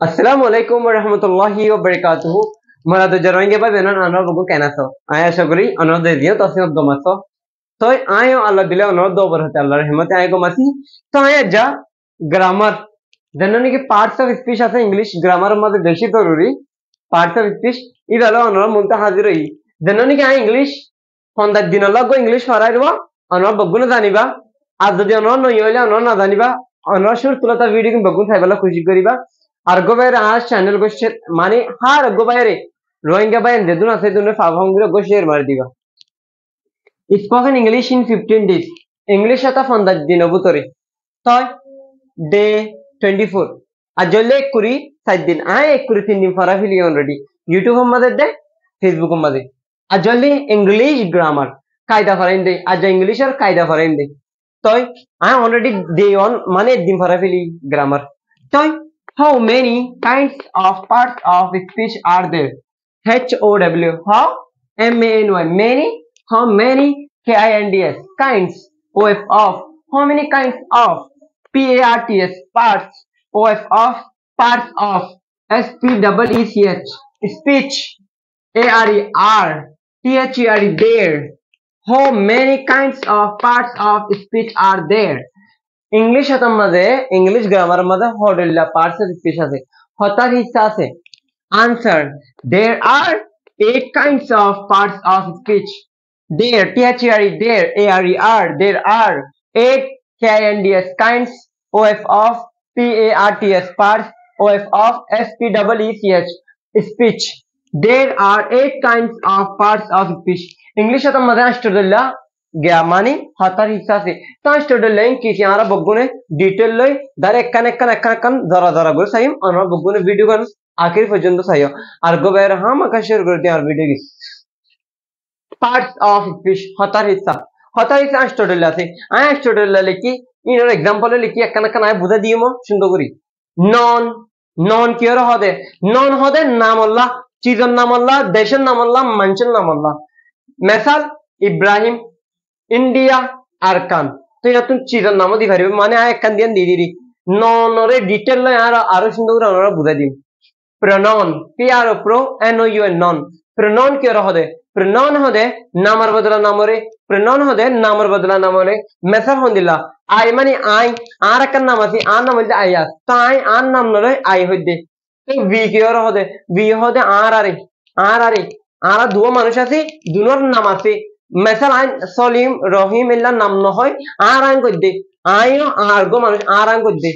Assalamualaikum warahmatullahi wabarakatuh. Mara to jaroinge ba benon anor bugu kenaso. Aya aশা করি anor de dio tasinot gomaso. Toy ayo Allah dile anor do bar hote Allah rahmate ayo gomasi. To aya ja grammar জানেন কি parts of speech আছে English grammar মধ্যে বেশি জরুরি parts of speech ইদালো অনর মুনতা হাজির হই জানেন কি ইংলিশ হন্দার দিন লাগো ইংলিশ ফারাইব অনর বগুন জানিবা আর যদি অনর নই হইলে অনর না জানিবা অনর সুর তুলতা ভিডিও কিন বগুন থাইবালা খুশি করিবা আর গোবাইরে আজ চ্যানেল গোশে মানে হার গোবাইরে রোহিঙ্গা বাইন যেদুন আছে দুনে ফাভঙ্গুরে গোশের মার দিবা spoken English in 15 days English আতা হন্দার দিন বুতরে তয় ডে 24 আর জলে এক করি 7 দিন এক করি 3 দিন ফরা ফিলি অলরেডি ইউটিউব মধ্যে দে ফেসবুক মধ্যে আর জলে ইংলিশ গ্রামার কায়দা ফরাইন দে আর ইংলিশ আর কায়দা ফরাইন দে তয় অলরেডি ডে অন মানে দিন ফরা ফিলি গ্রামার তয় how many kinds of parts of speech are there how many how many kinds kinds of how many kinds of parts parts of parts of speech speech there how many kinds of parts of speech are there English hatam madhe English grammar madhe hodilla parts of speech ase hotar hissa ase answer there are 8 kinds of parts of speech there there are 8 kinds of parts of speech there are 8 kinds of parts of speech English hatam madhe astudilla गया मानी हतार हिस्सा से तो student line की यारा बग्गुने detail लई दारे একখান জরা জরা করে সাইম আমরা বগ্গুনে ভিডিও গান আখের পর্যন্ত সাইও আর গোবের হাম আকা শেয়ার করে দিই আর ভিডিও কি পার্টস অফ স্পিচ হতার হিস্সা স্টুডেন্ট আছে স্টুডেন্ট লিখি ইনর एग्जांपल লিখি একখান আয় বুঝা দিইমো সুন্দর করি নন নন কি হরে নন হদে নাম আল্লাহ চিজের নাম আল্লাহ দেশের নাম আল্লাহ মানুষের নাম আল্লাহ মিসাল ইব্রাহিম इंडिया आरकान तो या तुम चीजन नाम दी भारी माने आ एक दियन दी दी नॉन रे डिटेल ला यार आरो सुंदर अनरा बुझा दी pronoun P R O pro N O U N noun pronoun के रहो दे प्रोनाउन होदे नामर बदला नामरे प्रोनाउन होदे नामर बदला नामरे मेथड होंदिला आई माने आई आरकन नाम आसी आ नाम जे आया तो आई आन नाम नरे आई होदे तो वी के रहो दे वी होदे आर आरे आरा दो मानुष आसी दुनोर नाम आसी মেসাল আইন সলিম রহিম ইল্লা নাম নহয় আর আইন কই দে আইও আরগো মানুষ আর আইন কই দে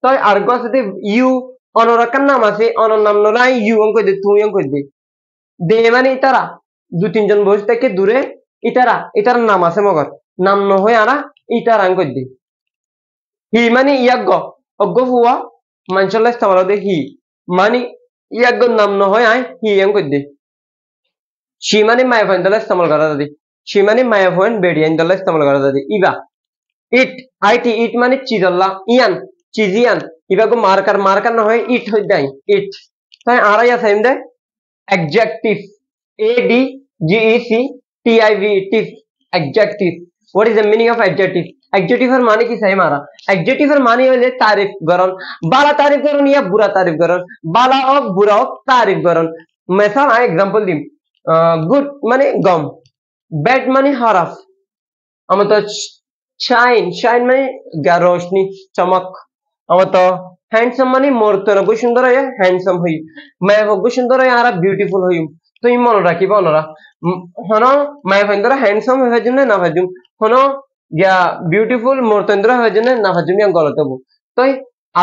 তই আরগো আছে ইউ অনরকান নাম আছে অনর নাম নলাই ইউ অন কই দে তুই অন কই দে দে মানে ইতারা দু তিনজন বসে থেকে দূরে ইতারা নাম আছে মগর নাম নহয় আরা ইতারা আইন কই দে হি মানে ইয়াগ্গ অগ্গ হুয়া মানশাল্লাহ ইস্তেমাল দে হি মানে ইয়াগ্গ নাম নহয় আই হি অন কই দে শি মানে মাই ফাইন্দালা ইস্তেমাল করা দে शिमानी माया फोन बेडियन दल्ला इस्तेमाल करा जाती इबा इट माने चीज अल्लाह इयान चीजियान इबा को मार्कर ना होए इट हो जाए इट तो आरा या सेम दे एडजेक्टिव ADJECTIV टिव adjective what is the meaning of adjective adjective हर माने की सही मारा एडजेक्टिव हर माने होले तारीफ करन बाला तारीफ करन या बुरा तारीफ करन बाला और बुरा तारीफ करन मिसाल आ एग्जांपल दिम गुड माने गम बैड माने हरफ हम तो शाइन माने रोशनी चमक हम तो हैंडसम माने मोरतो गो सुंदर है हैंडसम हुई मैं गो सुंदर है आरा ब्यूटीफुल हुई तो इ मन राखिबा ओनरा हनो मैं फंदरा हैंडसम हजने ना हजुम हनो या ब्यूटीफुल मोरतंद्र हजने ना हजुम या गलत हो तो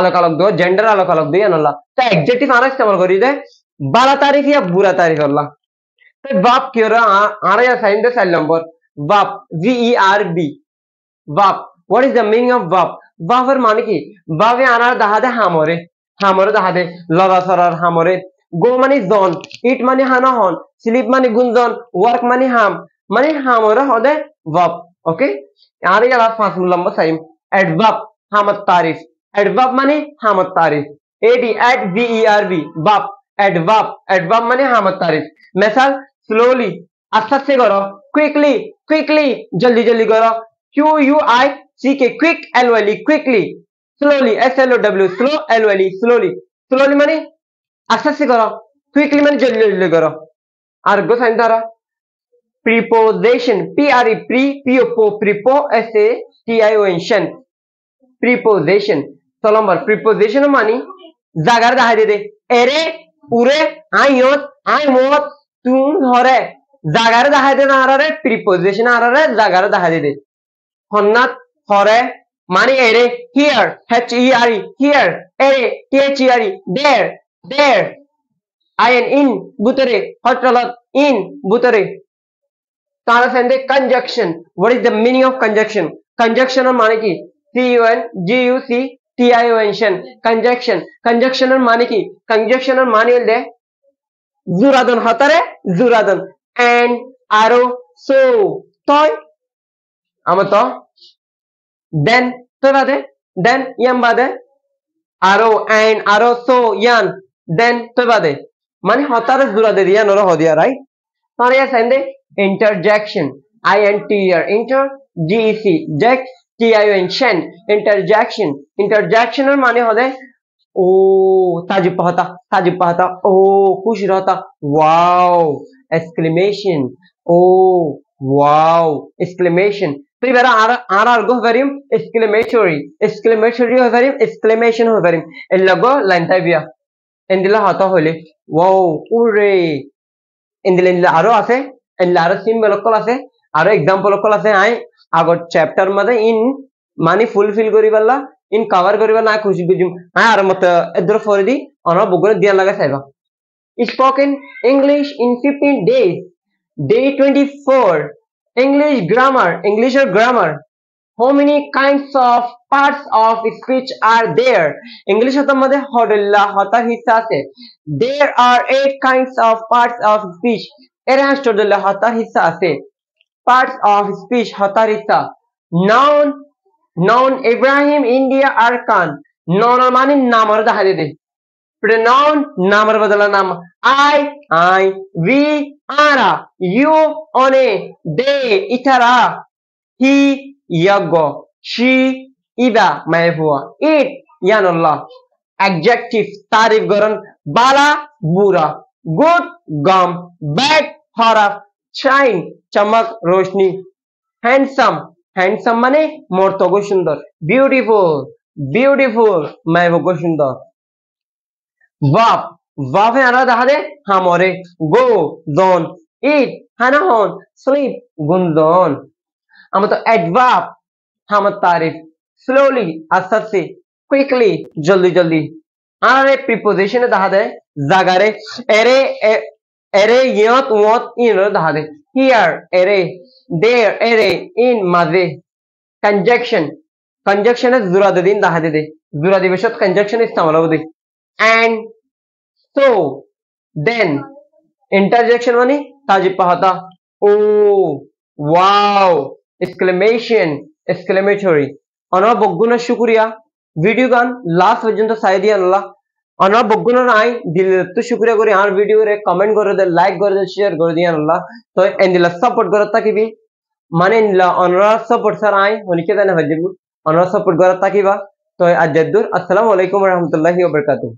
अलग अलग दो जेंडर अलग अलग दे अनला तो एडजेक्टिव आरा इस्तेमाल करी दे बाला तारीफ या बुरा तारीफ अल्लाह बाप क्यों आरा या साइन दे सेल नंबर बाप VERB बाप what is the meaning of बाप बापर माने की बावे आरा दहा दे हामरे दहा दे लरा सरार हामरे गो माने जॉन इट माने हाना हन स्लीप माने गुंजन वर्क माने हामरे होदे बाप ओके आरा या 5 नंबर साइन एडवर्ब हामत तारीफ एडवर्ब माने हामत तारीफ AD@VERB बाप एडवर्ब माने हामत तारीफ मिसाल स्लोली आस्ते से करो क्विकली जल्दी करो QUICK quick LOLE quickly slowly SLOW slow LOLE slowly slowly মানে আস্তে আস্তে করো, কুইকলি মানে জলদি জলদি করো। আর গো সাইন ধরো প্রিপোজিশন, PRE প্রি, পিওপো প্রিপো, SATION প্রিপোজিশন। 6 নম্বর প্রিপোজিশন মানে জাগার দেখা দিয়ে দে, এরে উরে আইয়ত আইমত তুম হরে জাগার দেখা দিয়ে না আরে প্রিপোজিশন আরে জাগার দেখা দিয়ে দে। হন্নাত হরে মানে এরে হিয়ার, HERE হিয়ার, এরে THERE দেয়ার, দেয়ার আইন ইন বুতরে, হটলত ইন বুতরে। তাহলে সেন্ডে conjunction, what is the meaning of conjunction? Conjunction এর মানে কি? CUNGUCTION conjunction. কনজাংশন এর মানে কি? কনজাংশন এর মানে হলে জুরাদন হতারে জুরাদন, এন্ড আরো সো তয় আমত দেন তো বাদে দেন ইয়াম বাদে আরো এন্ড আরো সো ইয়ান দেন তো বাদে মানে হতারে জুরাদে দিয়া নর হদিয়া, রাইট? তাহলে ইয়া সেন্ডে interjection, INTER inter, GEC ject, TION interjection। interjection এর মানে হলে ও তাজিব পাহতা, ও খুশি रहता, ওয়াও exclamation, ও ওয়াও exclamation। তো এবারে আর গো ভেরিম exclamatory ভেরিম exclamation ভেরিম এর লগো লাইন টাইবিয়া এন্দিলা হতা হইলে ওয়াও উরে এন্দিলা আরো আছে, এন্দিলা আরো সিম্বল অকল আছে, আরো এক্সাম্পল অকল আছে। আই আগর চ্যাপ্টার মধ্যে ইন মানে ফুলফিল করি পারলা, ইন কভার করি পারলা খুশি বুঝুম। হ্যাঁ আর মত এদ্র ফর দি অন বগুনে দিয়া লাগা চাইবা। Spoken English in 15 days, day 24 English grammar, English or grammar। How many kinds of parts of speech are there? English হতার মধ্যে হডল্লা হতার হিসা আছে। There are 8 kinds of parts of speech। এর হডল্লা হতার হিসা আছে। Parts of speech হতার হিসা noun, noun Ibrahim, India, Arkan। noun মানে নামের দেখা দে। pronoun নামের বদলা নাম, I, we, ara, you, one, they, itara, he, yago, she, ida, maefua, it, yanullah। adjective तारीफ गरन, बाला बुरा, good गम, bad खराब, shine चमक रोशनी, handsome, handsome মানে মর্তগো সুন্দর, beautiful, beautiful মাইবগো সুন্দর। verb, verb এ আরা দেখা দে হামরে, go জন, eat হানাহন, sleep গুনজন। আমরা তো adverb হামত তারিফ, slowly আস্তে আস্তে, quickly জলদি জলদি। আরে প্রিপোজিশন এ দেখা দে জাগারে এরে এরে ইয়ত ওয়ত ইন দেখা দে, here এরে, there এরে, in মাঝে। conjunction, conjunction এ জুরা দিন দেখা দে, জুরা দিবসত conjunction ইস্তেমাল হবে। and so then interjection মানে তাজিব পাহতা, ও ওয়াও exclamation, exclamatory। অনা বগুনা শুকরিয়া ভিডিও গান লাস্ট পর্যন্ত চাই দিয়া আল্লাহ। অনা বগুনা নাই দিল তো শুকরিয়া করি আর ভিডিও রে কমেন্ট করে দে, লাইক করে দে, শেয়ার করে দিয়া আল্লাহ। তো এন্দিলা সাপোর্ট করত থাকিবি মানে ইনলা অনরা সাপোর্ট স্যার আই হনিকে দেনা হজিবু অনরা সাপোর্ট করত থাকিবা। তো আজ দূর আসসালামু আলাইকুম ওয়া রাহমাতুল্লাহি ওয়া বারাকাতুহু।